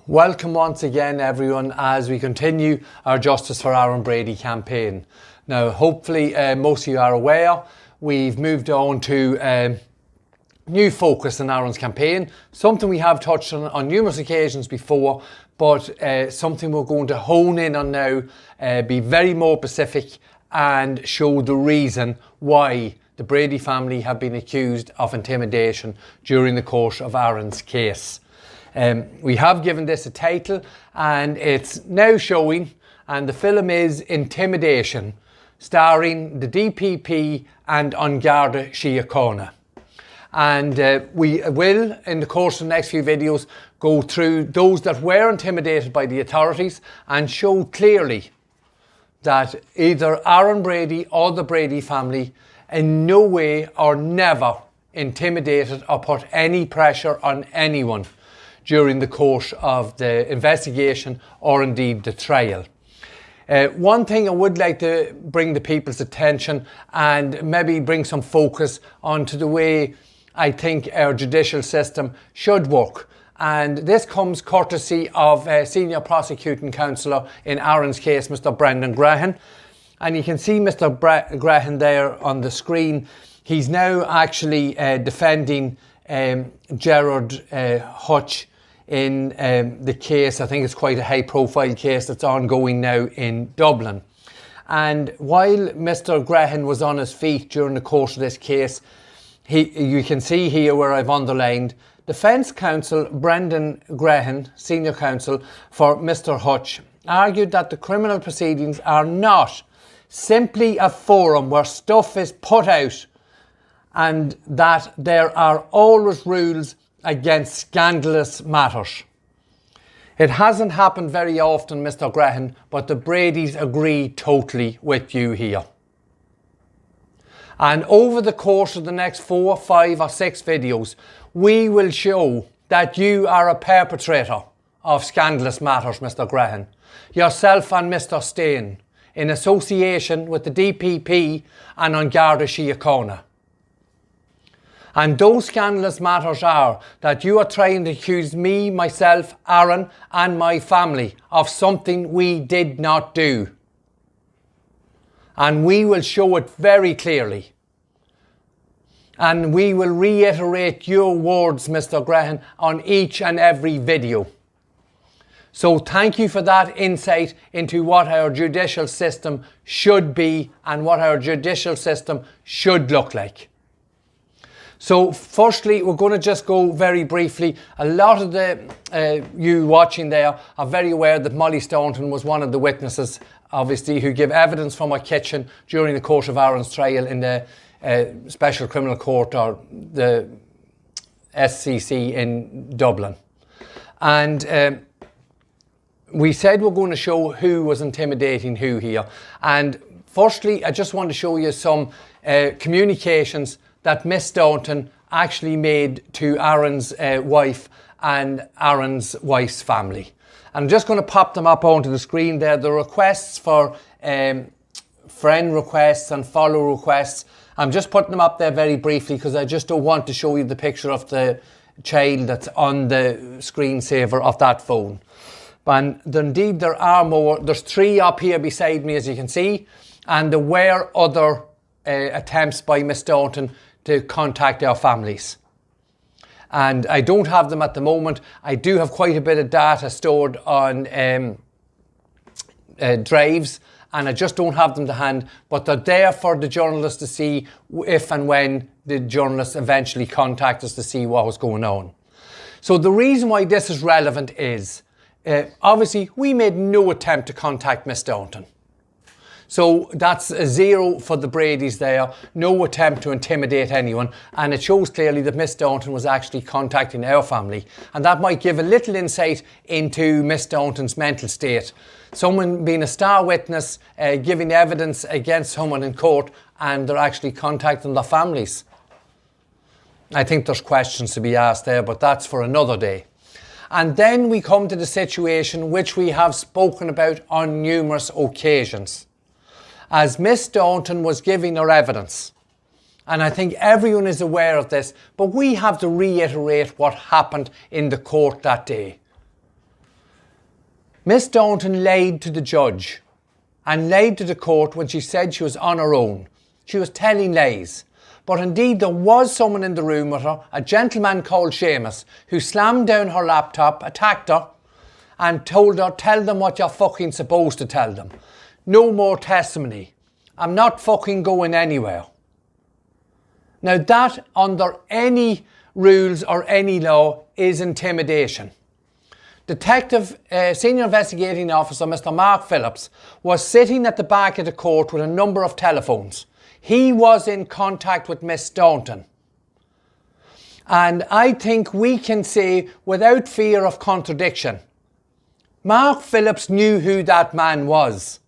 Welcome once again everyone as we continue our Justice for Aaron Brady campaign. Now hopefully most of you are aware we've moved on to a new focus in Aaron's campaign, something we have touched on numerous occasions before, but something we're going to hone in on now, be very more specific and show the reason why the Brady family have been accused of intimidation during the course of Aaron's case. We have given this a title and it's now showing, and the film is Intimidation, starring the DPP and Garda Síochána. And we will, in the course of the next few videos, go through those that were intimidated by the authorities and show clearly that either Aaron Brady or the Brady family in no way or never intimidated or put any pressure on anyone during the course of the investigation or indeed the trial. One thing I would like to bring the people's attention and maybe bring some focus onto the way I think our judicial system should work. And this comes courtesy of Senior Prosecuting Counsellor in Aaron's case, Mr. Brendan Grehan. And you can see Mr. Grehan there on the screen. He's now actually defending Gerard Hutch in the case. I think it's quite a high profile case that's ongoing now in Dublin. And while Mr. Grehan was on his feet during the course of this case, you can see here where I've underlined, Defence Counsel Brendan Grehan, Senior Counsel for Mr. Hutch, argued that the criminal proceedings are not simply a forum where stuff is put out and that there are always rules against scandalous matters. It hasn't happened very often, Mr. Grehan, but the Bradys agree totally with you here. And over the course of the next 4, 5 or 6 videos, we will show that you are a perpetrator of scandalous matters, Mr. Grehan. Yourself and Mr. Stain, in association with the DPP and Garda Síochána. And those scandalous matters are that you are trying to accuse me, myself, Aaron and my family of something we did not do. And we will show it very clearly. And we will reiterate your words, Mr. Grehan, on each and every video. So thank you for that insight into what our judicial system should be and what our judicial system should look like. So firstly, we're going to just go very briefly. A lot of you watching there are very aware that Molly Staunton was one of the witnesses, obviously, who gave evidence from her kitchen during the course of Aaron's trial in the Special Criminal Court, or the SCC in Dublin. And we said we're going to show who was intimidating who here. And firstly, I just want to show you some communications that Miss Staunton actually made to Aaron's wife and Aaron's wife's family. And I'm just going to pop them up onto the screen there. The requests for friend requests and follow requests. I'm just putting them up there very briefly because I just don't want to show you the picture of the child that's on the screensaver of that phone. But indeed there are more. There's 3 up here beside me, as you can see. And there were other attempts by Miss Staunton to contact our families. And I don't have them at the moment. I do have quite a bit of data stored on drives, and I just don't have them to hand, but they're there for the journalists to see if and when the journalists eventually contact us to see what was going on. So the reason why this is relevant is, obviously, we made no attempt to contact Miss Staunton. So that's a 0 for the Bradys there, no attempt to intimidate anyone, and it shows clearly that Miss Staunton was actually contacting our family, and that might give a little insight into Miss Staunton's mental state. Someone being a star witness, giving evidence against someone in court, and they're actually contacting their families. I think there's questions to be asked there, but that's for another day. And then we come to the situation which we have spoken about on numerous occasions. As Miss Staunton was giving her evidence, and I think everyone is aware of this, but we have to reiterate what happened in the court that day. Miss Staunton lied to the judge and lied to the court when she said she was on her own. She was telling lies. But indeed there was someone in the room with her, a gentleman called Seamus, who slammed down her laptop, attacked her and told her, tell them what you're fucking supposed to tell them. No more testimony. I'm not fucking going anywhere. Now that, under any rules or any law, is intimidation. Detective, Senior Investigating Officer Mr. Mark Phillips was sitting at the back of the court with a number of telephones. He was in contact with Miss Staunton. And I think we can say, without fear of contradiction, Mark Phillips knew who that man was.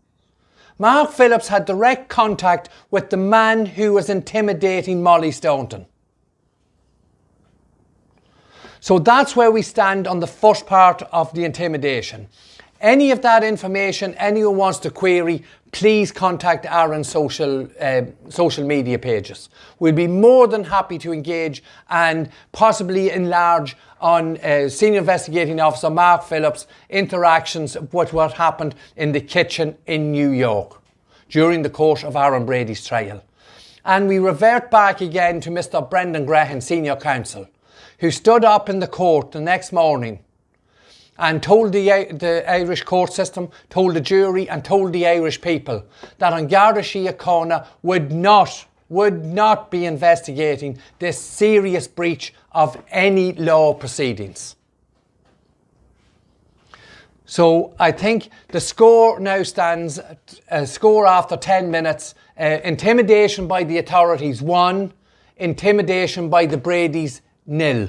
Mark Phillips had direct contact with the man who was intimidating Molly Staunton. So that's where we stand on the first part of the intimidation. Any of that information anyone wants to query, please contact our social media pages. We'll be more than happy to engage and possibly enlarge on Senior Investigating Officer Mark Phillips' interactions with what happened in the kitchen in New York during the course of Aaron Brady's trial. And we revert back again to Mr. Brendan Grehan, Senior Counsel, who stood up in the court the next morning and told the Irish court system, told the jury and told the Irish people that an Garda Síochána would not be investigating this serious breach of any law proceedings. So I think the score now stands, a score after 10 minutes, intimidation by the authorities 1, intimidation by the Bradys 0.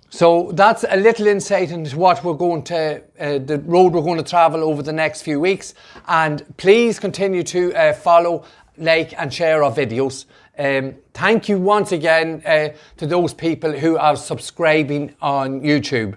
So that's a little insight into what we're going to, the road we're going to travel over the next few weeks. And please continue to follow, like and share our videos. Thank you once again to those people who are subscribing on YouTube.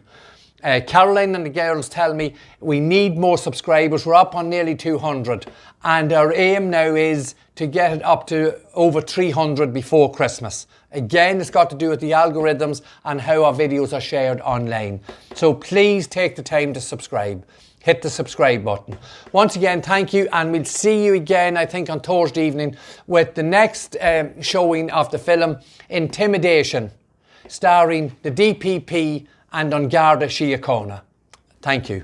Caroline and the girls tell me we need more subscribers. We're up on nearly 200 and our aim now is to get it up to over 300 before Christmas. Again, it's got to do with the algorithms and how our videos are shared online. So please take the time to subscribe. Hit the subscribe button. Once again, thank you, and we'll see you again, I think, on Thursday evening with the next showing of the film Intimidation, starring the DPP and Garda Síochána. Thank you.